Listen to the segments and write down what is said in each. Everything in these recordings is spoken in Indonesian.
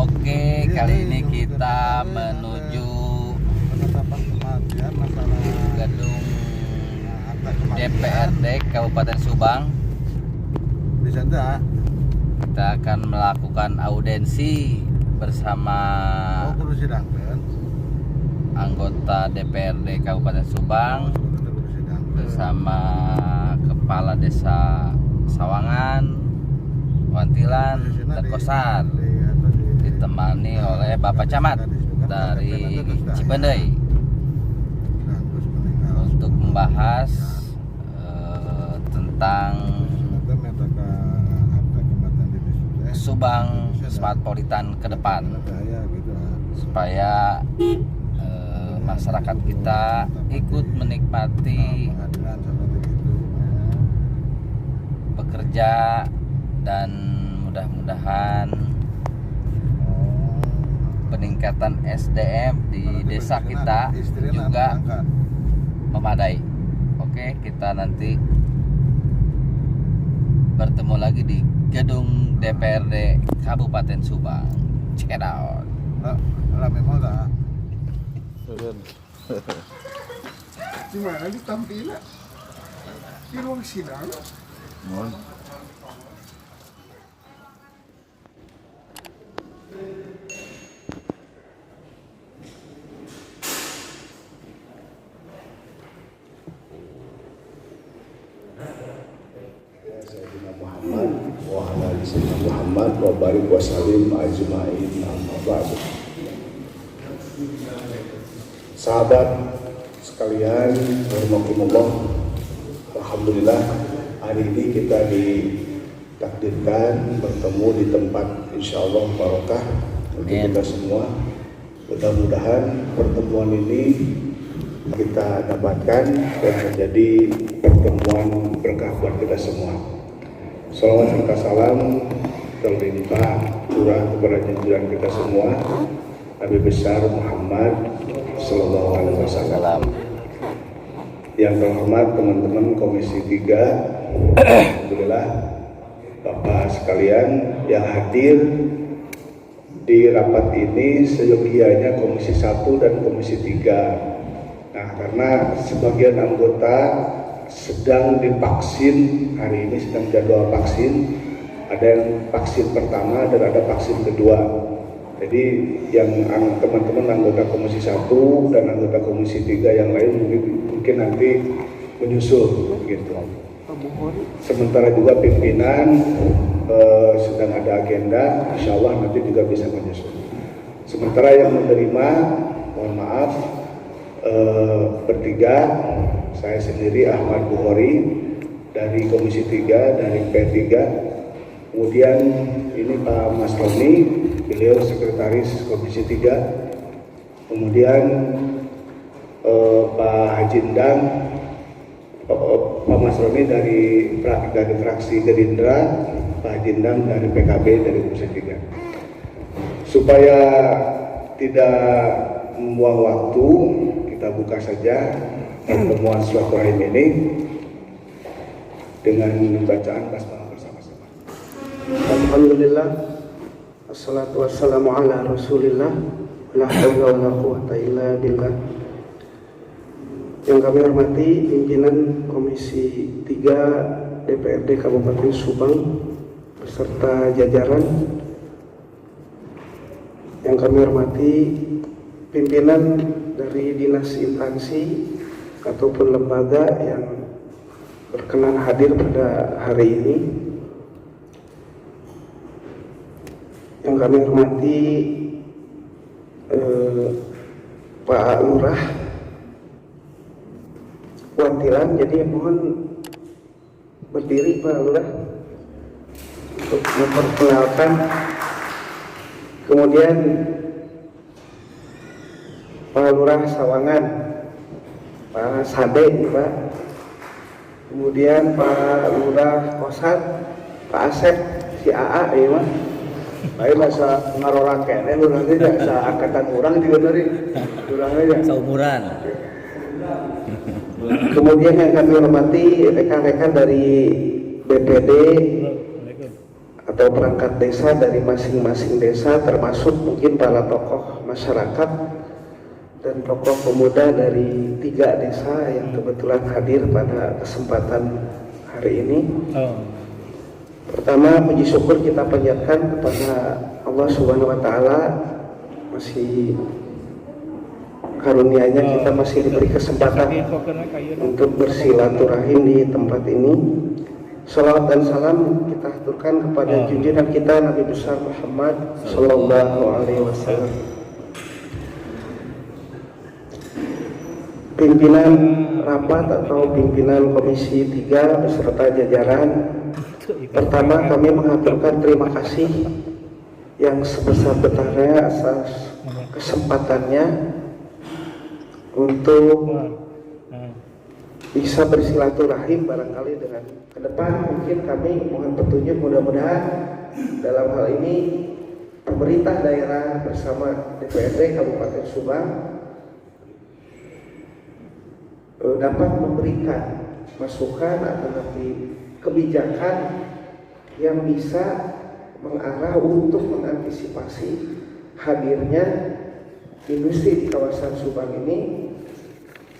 Oke, kali ini kita menuju gedung DPRD Kabupaten Subang. Kita akan melakukan audiensi bersama anggota DPRD Kabupaten Subang bersama Kepala Desa Sawangan, Wantilan, dan Kosar, ditemani oleh Bapak Camat dari Cipendei untuk membahas tentang Subang Smartpolitan ke depan, supaya masyarakat kita ikut menikmati bekerja, dan mudah-mudahan peningkatan SDM di desa kita juga memadai. Oke, kita nanti bertemu lagi di gedung DPRD Kabupaten Subang. Check it out. Memang tak. Gimana ditampilnya di ruang sidang? Muhammad wa barik wa salim ajma'in amma ba'du. Sahabat sekalian, rahimakumullah, alhamdulillah hari ini kita ditakdirkan bertemu di tempat insyaallah barokah untuk kita semua. Mudah-mudahan pertemuan ini kita dapatkan dan menjadi pertemuan berkah buat kita semua. Salawat serta salam terlimpah curah kepada junjungan kita semua, Nabi besar Muhammad Sallallahu Alaihi Wasallam. Yang terhormat teman-teman Komisi 3, alhamdulillah Bapak sekalian yang hadir di rapat ini seyogianya Komisi 1 dan Komisi 3. Nah, karena sebagian anggota sedang divaksin hari ini, sedang jadwal vaksin, ada yang vaksin pertama dan ada vaksin kedua. Jadi yang teman-teman anggota Komisi 1 dan anggota Komisi 3 yang lain mungkin nanti menyusul gitu. Sementara juga pimpinan sedang ada agenda, insya Allah nanti juga bisa menyusul. Sementara yang menerima, mohon maaf, bertiga, saya sendiri Ahmad Bukhari dari Komisi 3 dari P3, kemudian ini Pak Mas Roni, beliau Sekretaris Komisi 3, kemudian Pak Hajindang, Pak Mas Roni dari fraksi Gerindra, Pak Hajindang dari PKB dari Komisi 3. Supaya tidak membuang waktu, kita buka saja pertemuan silaturahim ini dengan bacaan basmalah bersama-sama. Alhamdulillah, assalatu wassalamu ala rasulillah, la haula wa la quwwata illa billah. Yang kami hormati pimpinan Komisi 3 DPRD Kabupaten Subang beserta jajaran. Yang kami hormati pimpinan dari dinas instansi ataupun lembaga yang berkenan hadir pada hari ini. Yang kami hormati Pak Lurah Wantilan, jadi mohon berdiri Pak Lurah untuk memperkenalkan. Kemudian Pak Lurah Sawangan, Pak Sade, Pak. Kemudian Pak Lurah Kosar, Pak Asep, si AA, ya Mas. Baik masa ngaroran kene, lu nanti sa angkatan kurang juga dari kurang aja. Seumuran. Kemudian yang kami hormati rekan-rekan dari BPD atau perangkat desa dari masing-masing desa, termasuk mungkin para tokoh masyarakat dan tokoh pemuda dari 3 desa yang kebetulan hadir pada kesempatan hari ini. Pertama, puji syukur kita panjatkan kepada Allah Subhanahu wa taala, masih karunia-Nya kita masih diberi kesempatan untuk bersilaturahim di tempat ini. Salawat dan salam kita aturkan kepada junjungan kita Nabi besar Muhammad sallallahu alaihi wasallam. Pimpinan rapat atau pimpinan Komisi 3 beserta jajaran, pertama kami mengaturkan terima kasih yang sebesar-besarnya atas kesempatannya untuk bisa bersilaturahim barangkali dengan ke depan. Mungkin kami mohon petunjuk, mudah-mudahan dalam hal ini pemerintah daerah bersama DPRD Kabupaten Subang dapat memberikan masukan atau kebijakan yang bisa mengarah untuk mengantisipasi hadirnya industri di kawasan Subang ini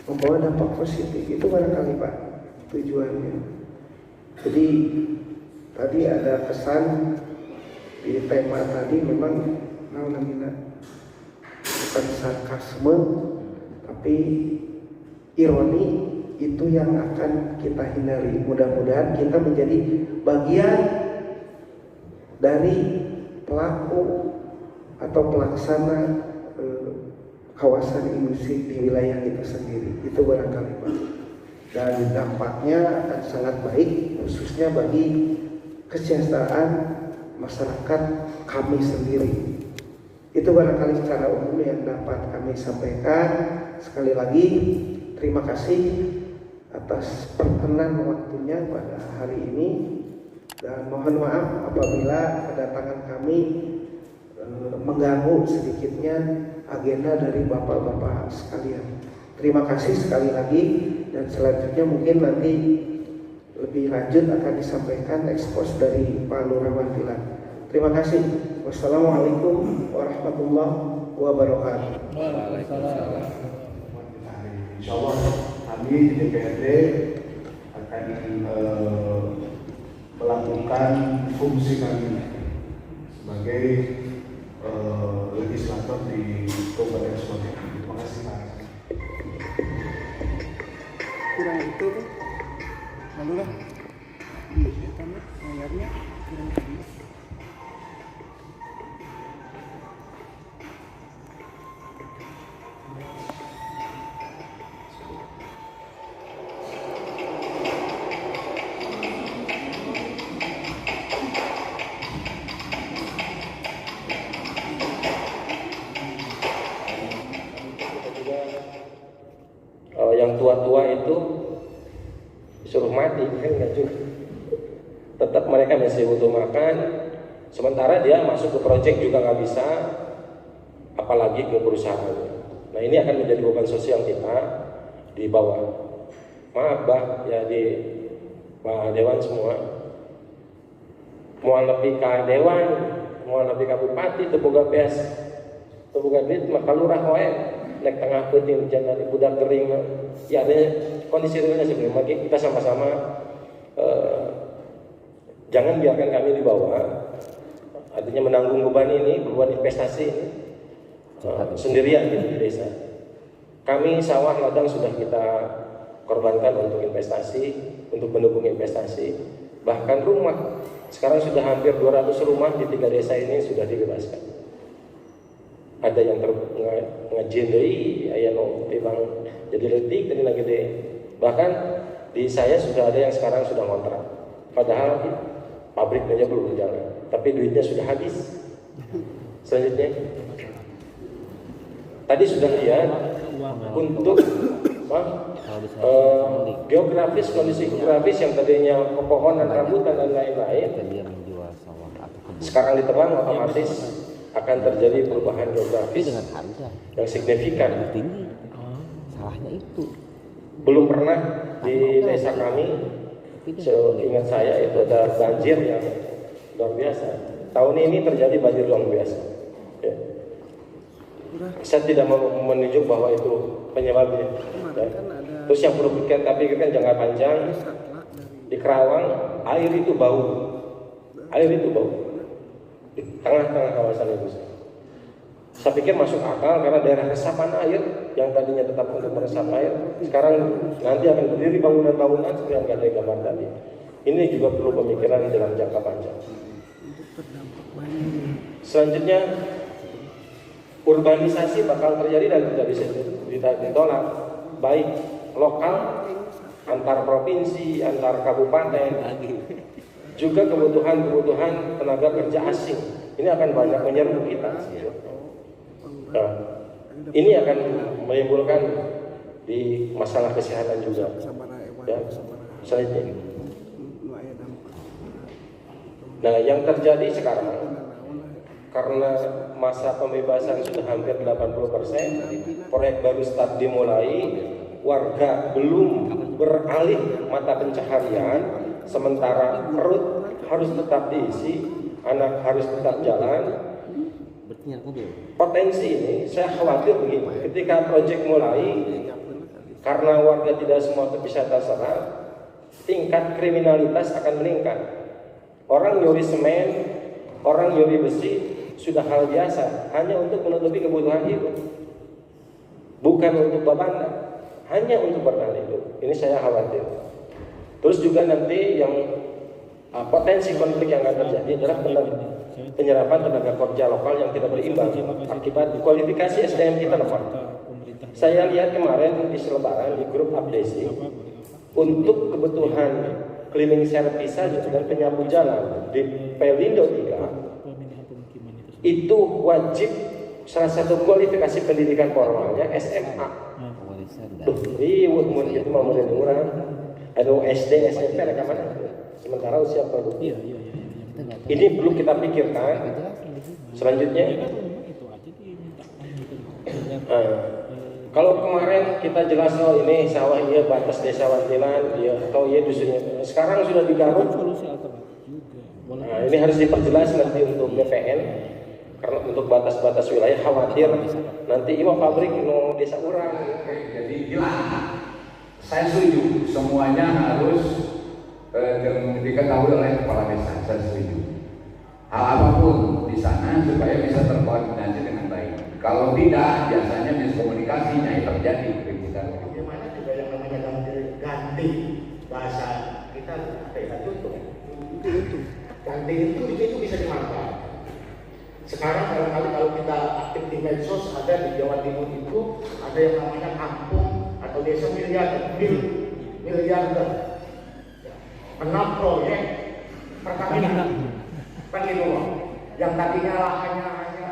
membawa dampak positif. Itu barangkali Pak tujuannya. Jadi tadi ada kesan di tema tadi memang bukan sarkasme tapi ironi, itu yang akan kita hindari. Mudah-mudahan kita menjadi bagian dari pelaku atau pelaksana kawasan industri di wilayah kita sendiri. Itu barangkali Pak. Dan dampaknya akan sangat baik khususnya bagi kesejahteraan masyarakat kami sendiri. Itu barangkali secara umum yang dapat kami sampaikan. Sekali lagi terima kasih atas perkenan waktunya pada hari ini, dan mohon maaf apabila kedatangan kami mengganggu sedikitnya agenda dari bapak-bapak sekalian. Terima kasih sekali lagi, dan selanjutnya mungkin nanti lebih lanjut akan disampaikan ekspos dari Pak Lurah Wantilan. Terima kasih. Wassalamualaikum warahmatullahi wabarakatuh. Waalaikumsalam. Insya Allah kami di DPRD akan melakukan fungsi kami sebagai legislator di Kabupaten Subang. Terima kasih Pak. Kurang itu kan? Lalu lah. Iya, kami layarnya kurang lebih. Yang tua-tua itu disuruh mati kan nggak juga, tetap mereka masih butuh makan, sementara dia masuk ke proyek juga nggak bisa, apalagi ke perusahaan. Nah ini akan menjadi beban sosial kita di bawah. Maaf Bah, ya di Pak Dewan semua, mau lebih ke Dewan, mau lebih ke Bupati, terbuka PS, terbuka duit, maka lurah wae naik tengah penting jangan budak kering. Ya ada kondisi realnya sebelum lagi kita sama-sama jangan biarkan kami di bawah, artinya menanggung beban ini, beban investasi ini sendirian gitu di desa. Kami sawah ladang sudah kita korbankan untuk investasi, untuk mendukung investasi, bahkan rumah sekarang sudah hampir 200 rumah di 3 desa ini sudah dibebaskan. Ada yang ngajendei, aya no bang jadi letik dan lagi deh. Bahkan di saya sudah ada yang sekarang sudah ngontrak. Padahal pabrik aja belum jalan, tapi duitnya sudah habis. Selanjutnya, tadi sudah lihat untuk geografis, kondisi geografis yang tadinya pepohonan, rambutan dan lain-lain, sekarang ditebang otomatis akan terjadi perubahan geografis dengan harga yang signifikan. tinggi. Salahnya itu. Belum pernah di desa kami, seingat saya itu ada banjir yang luar biasa. Tahun ini terjadi banjir luar biasa. Ya. Saya tidak mau menunjuk bahwa itu penyebabnya. Ya. Terus yang perlu kita pikirkan jangka panjang, di Kerawang air itu bau, di tengah-tengah kawasan itu. Saya pikir masuk akal karena daerah resapan air yang tadinya tetap untuk meresap air, sekarang nanti akan berdiri bangunan-bangunan seperti yang ada gambar tadi. Ini juga perlu pemikiran dalam jangka panjang. Selanjutnya, urbanisasi bakal terjadi dan tidak bisa ditolak, baik lokal, antar provinsi, antar kabupaten, juga kebutuhan tenaga kerja asing. Ini akan banyak menyerbu kita. Nah, ini akan menimbulkan di masalah kesehatan juga. Ya, selanjutnya. Nah, yang terjadi sekarang karena masa pembebasan sudah hampir 80%, proyek baru start dimulai, warga belum beralih mata pencaharian, sementara perut harus tetap diisi, anak harus tetap jalan. Potensi ini saya khawatir begini, ketika proyek mulai, karena warga tidak semua bisa terserap, tingkat kriminalitas akan meningkat. Orang nyuri semen, orang nyuri besi sudah hal biasa, hanya untuk menutupi kebutuhan hidup, bukan untuk babanda, hanya untuk bertahan hidup. Ini saya khawatir. Terus juga nanti yang potensi konflik yang akan terjadi adalah penyerapan tenaga kerja lokal yang tidak berimbang akibat kualifikasi SDM kita lemah. Saya lihat kemarin di selebaran di grup abdesi, untuk kebutuhan cleaning service saja dan penyapu jalan di Pelindo 3 itu wajib salah satu kualifikasi pendidikan formalnya SMA. Riwut itu mau murah. Aduh, SD, SMP ada mana? Sementara usia produktif. Ini perlu kita pikirkan. Selanjutnya, kalau kemarin kita jelas ini sawah iya batas desa Wantilan, iya atau iya dusunnya. Sekarang sudah digaruk. Nah, ini harus diperjelas nanti untuk BPN karena untuk batas-batas wilayah khawatir nanti mau pabrik mau desa orang. Jadi jelas, saya setuju semuanya harus diketahui oleh kepala desa. Saya setuju. Hal apapun di sana supaya bisa terkoordinasi dengan baik. Kalau tidak, biasanya miskomunikasinya yang terjadi. Bagaimana juga yang namanya ganti bahasa kita contoh. Ganti itu bisa dimanfaatkan. Sekarang barangkali kalau kita aktif di medsos, ada di Jawa Timur itu ada yang namanya kampung atau desa miliarder, menang proyek Pertamina, kan gitu loh. Yang tadinya lahannya hanya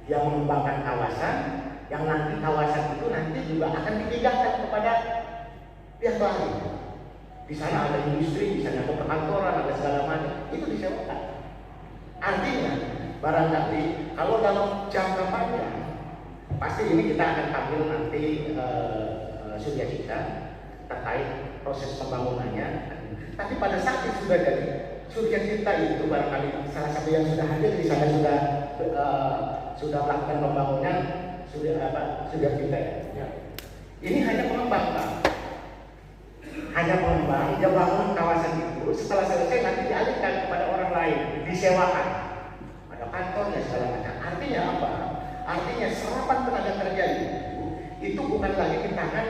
yang mengembangkan kawasan, yang nanti kawasan itu nanti juga akan dipindahkan kepada pihak lain. Di sana ada industri, di sana ada perkantoran, ada segala macam, itu disewakan. Artinya, barangkali kalau dalam jangka panjang, pasti ini kita akan tampil nanti surya cita terkait proses pembangunannya. Tapi pada saat itu sudah jadi surya cita itu barangkali salah satu yang sudah hadir di sana sudah melakukan pembangunan surya cita ya. Ini hanya pengembang, dia bangun kawasan itu, setelah selesai nanti dialihkan kepada orang lain, disewakan, ada kantornya segala macam. Artinya apa? Artinya serapan tenaga kerja itu bukan lagi di tangan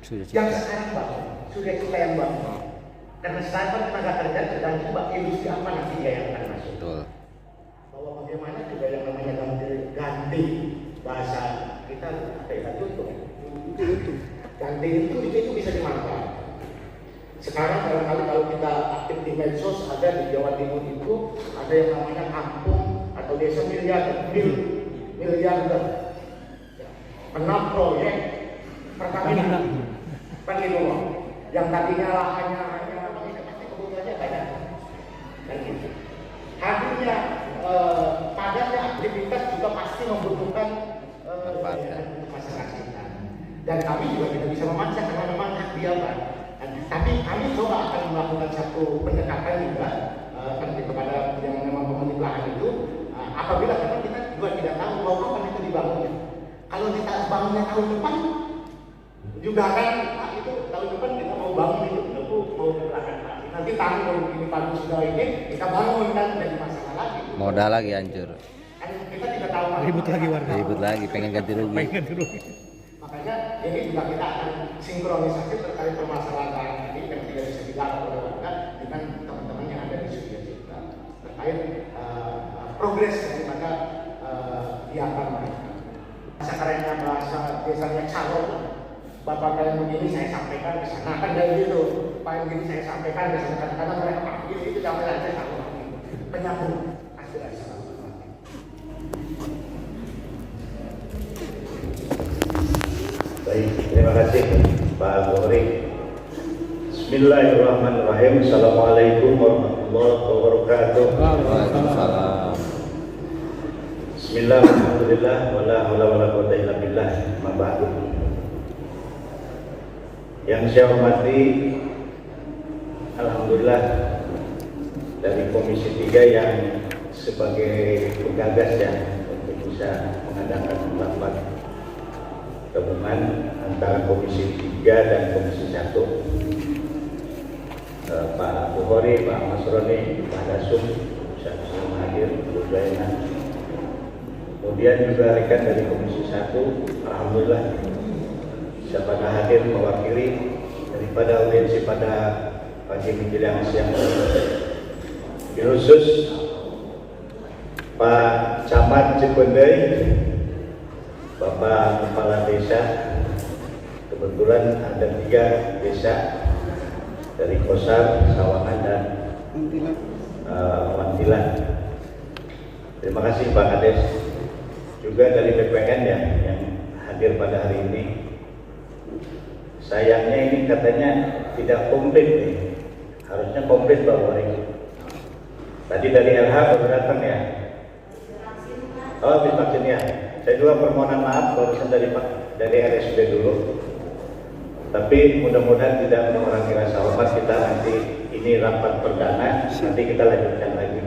yang sekarang bangun, sudah kita yang bangun. Karena serapan tenaga kerja tergantung industri apa nanti yang akan masuk. Betul. Bahwa bagaimana juga yang namanya ganti bahasa kita contoh. Ganti itu bisa dimanfaatkan. Sekarang barangkali kalau kita aktif di medsos, ada di Jawa Timur itu ada yang namanya kampung atau desa miliarder, menang proyek Pertamina, kan gitu loh. Yang tadinya lahannya pasti kebutuhannya banyak. Dan gitu. Hadirnya padatnya aktivitas juga pasti membutuhkan masyarakat kita. Dan kami juga tidak bisa memaksa karena memang hak dia Pak. Tapi kami coba akan melakukan satu pendekatan juga kepada yang memang pemilik lahan itu, apabila karena kita juga tidak tahu bahwa kapan itu dibangunnya. Kalau kita bangunnya tahun depan, juga kan itu tahun depan kita mau bangun itu, tentu mau ke belakang lagi. Nanti tahun ini bagus sudah ini, kita bangun kan jadi masalah lagi. Modal lagi hancur. Kan kita tidak tahu. Ribut lagi warga. Ribut lagi, pengen ganti rugi. Makanya ini juga kita akan sinkronisasi terkait permasalahan ini yang tidak bisa dilakukan oleh warga dengan teman-teman yang ada di Surya Cipta terkait progres daripada kegiatan mereka. Bahasa kerennya bahasa desanya calon, bapak kayak begini saya sampaikan ke sana kan dari itu, pak yang begini saya sampaikan ke sana karena mereka panggil itu sampai aja satu penyambung aspirasi. Baik, terima kasih Pak Gori. Bismillahirrahmanirrahim. Assalamualaikum warahmatullahi wabarakatuh. Waalaikumsalam. Bismillah, alhamdulillah, wala haula wala quwwata illa billah, ma ba'du. Yang saya hormati, alhamdulillah dari Komisi 3 yang sebagai penggagas ya untuk bisa mengadakan rapat gabungan antara Komisi 3 dan Komisi 1. Pak Bukhari, Pak Masroni, Pak Dasum bisa hadir, Bu Zainal. Kemudian juga rekan dari Komisi 1, alhamdulillah bisa pada hadir mewakili daripada audiensi pada pagi menjelang siang. Khusus Pak Camat Cipendei, Bapak Kepala Desa, kebetulan ada 3 desa dari Kosar, Sawangan dan Wantilan. Terima kasih Pak Kades. Juga dari BPN ya yang hadir pada hari ini. Sayangnya ini katanya tidak komplit nih. Harusnya komplit Pak Wari. Tadi dari LH baru datang ya. Oh, habis vaksin ya. Saya juga permohonan maaf barusan dari RSUD dulu. Tapi mudah-mudahan tidak mengurangi rasa hormat kita nanti. Ini rapat perdana, nanti kita lanjutkan lagi.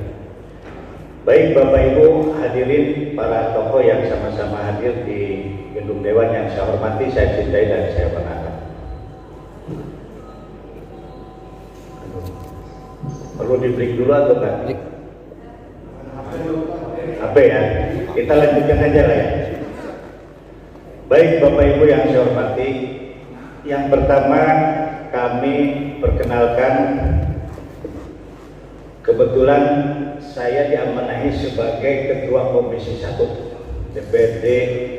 Baik Bapak Ibu hadirin, para tokoh yang sama-sama hadir di gedung Dewan yang saya hormati, saya cintai dan saya banggakan. Perlu di-break dulu atau enggak? Apa ya? Kita lanjutkan aja lah ya. Baik Bapak Ibu yang saya hormati, yang pertama kami perkenalkan, kebetulan saya diamanahi sebagai Ketua Komisi 1 DPRD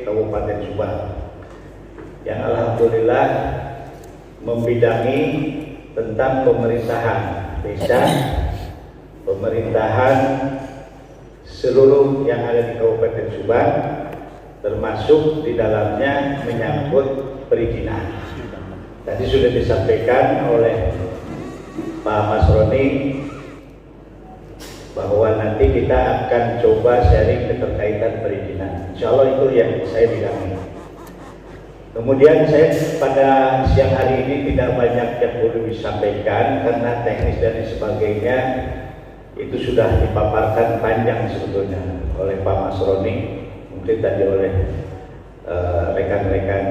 Kabupaten Subang yang alhamdulillah membidangi tentang pemerintahan desa, pemerintahan seluruh yang ada di Kabupaten Subang, termasuk di dalamnya menyangkut perizinan. Tadi sudah disampaikan oleh Pak Masroni bahwa nanti kita akan coba sharing keterkaitan perizinan. Insya Allah itu yang saya bidangi. Kemudian saya pada siang hari ini tidak banyak yang perlu disampaikan karena teknis dan sebagainya itu sudah dipaparkan panjang sebetulnya oleh Pak Masroni, mungkin tadi oleh rekan-rekan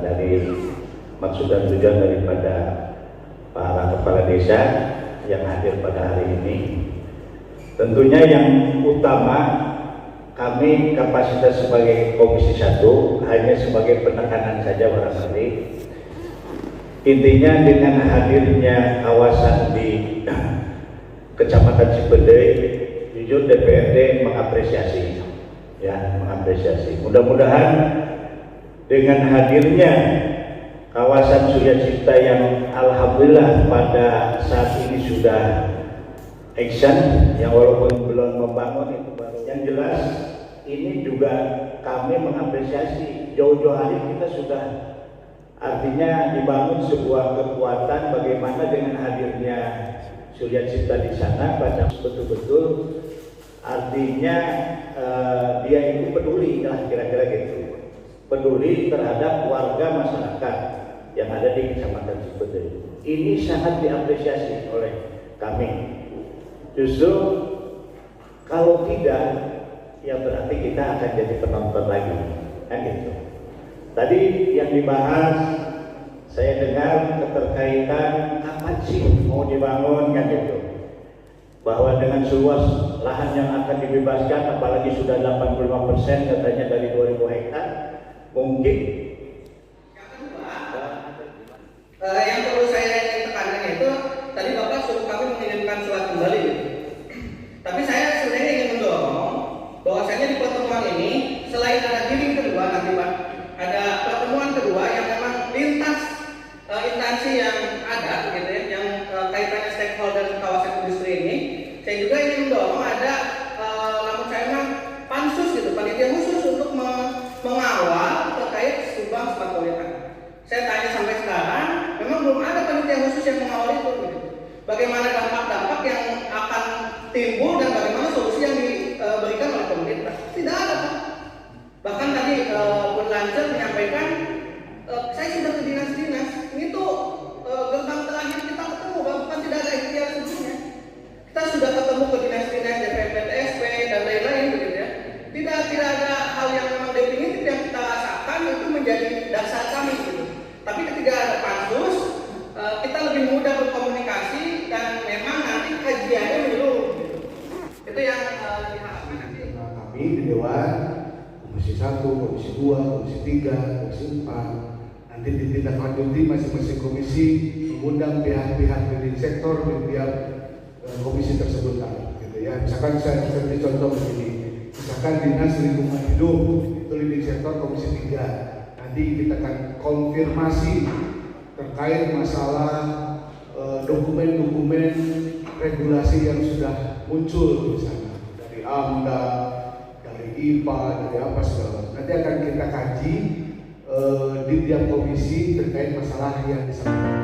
dari maksud dan tujuan daripada para kepala desa yang hadir pada hari ini. Tentunya yang utama, kami kapasitas sebagai Komisi 1 hanya sebagai penekanan saja barangkali. Intinya dengan hadirnya kawasan di Kecamatan Cipendei, jujur DPRD mengapresiasi, ya mengapresiasi. Mudah-mudahan dengan hadirnya kawasan Surya Cipta yang alhamdulillah pada saat ini sudah action, yang walaupun belum membangun itu baru. Yang jelas ini juga kami mengapresiasi jauh-jauh hari kita sudah artinya dibangun sebuah kekuatan bagaimana dengan hadirnya Surya Cipta di sana, baca betul-betul artinya dia itu peduli lah kira-kira gitu, peduli terhadap warga masyarakat yang ada di Kecamatan Cipete. Ini sangat diapresiasi oleh kami. Justru kalau tidak, ya berarti kita akan jadi penonton lagi, kan gitu. Tadi yang dibahas, saya dengar keterkaitan apa sih mau dibangun, kan gitu. Bahwa dengan seluas lahan yang akan dibebaskan, apalagi sudah 85% katanya dari 2000 hektar, mungkin. Yang perlu saya ingin tekankan itu, tadi Bapak suruh kami mengirimkan surat kembali gitu. Tapi saya sebenarnya ingin mendorong bahwasanya di pertemuan ini, selain ada hearing kedua nanti Pak, ada pertemuan kedua yang memang lintas instansi yang ada gitu ya, yang kaitannya stakeholder kawasan industri ini. Saya juga ingin mendorong ada namun saya memang pansus gitu, panitia khusus untuk mengawal terkait Subang Smart Quality. Saya tanya sampai sekarang, memang belum ada panitia khusus yang mengawal itu gitu. Bagaimana dampak-dampak yang akan timbul dan bagaimana solusi yang diberikan oleh pemerintah? Tidak ada Pak. Bahkan tadi Bun Lancer menyampaikan, saya sudah ke dinas-dinas, ini tuh gerbang terakhir kita ketemu, bahkan tidak ada ikhtiar sebelumnya. Kita sudah ketemu ke dinas-dinas DPPTSP dan lain-lain begitu ya. Tidak ada hal yang memang definitif yang kita rasakan itu menjadi dasar kami gitu. Tapi ketika ada pansus, kita lebih mudah berkomunikasi dan memang nanti kajiannya menyeluruh gitu. Itu yang diharapkan nanti. Kami di Dewan, Komisi 1, Komisi 2, Komisi 3, Komisi 4, nanti ditindaklanjuti masing-masing komisi mengundang pihak-pihak dari sektor di tiap komisi tersebut gitu ya. Misalkan saya seperti contoh begini, misalkan Dinas Lingkungan Hidup itu leading sektor Komisi 3, nanti kita akan konfirmasi terkait masalah dokumen-dokumen regulasi yang sudah muncul di sana dari AMDA, dari IPA, dari apa segala macam. Nanti akan kita kaji di tiap komisi terkait masalah yang disampaikan.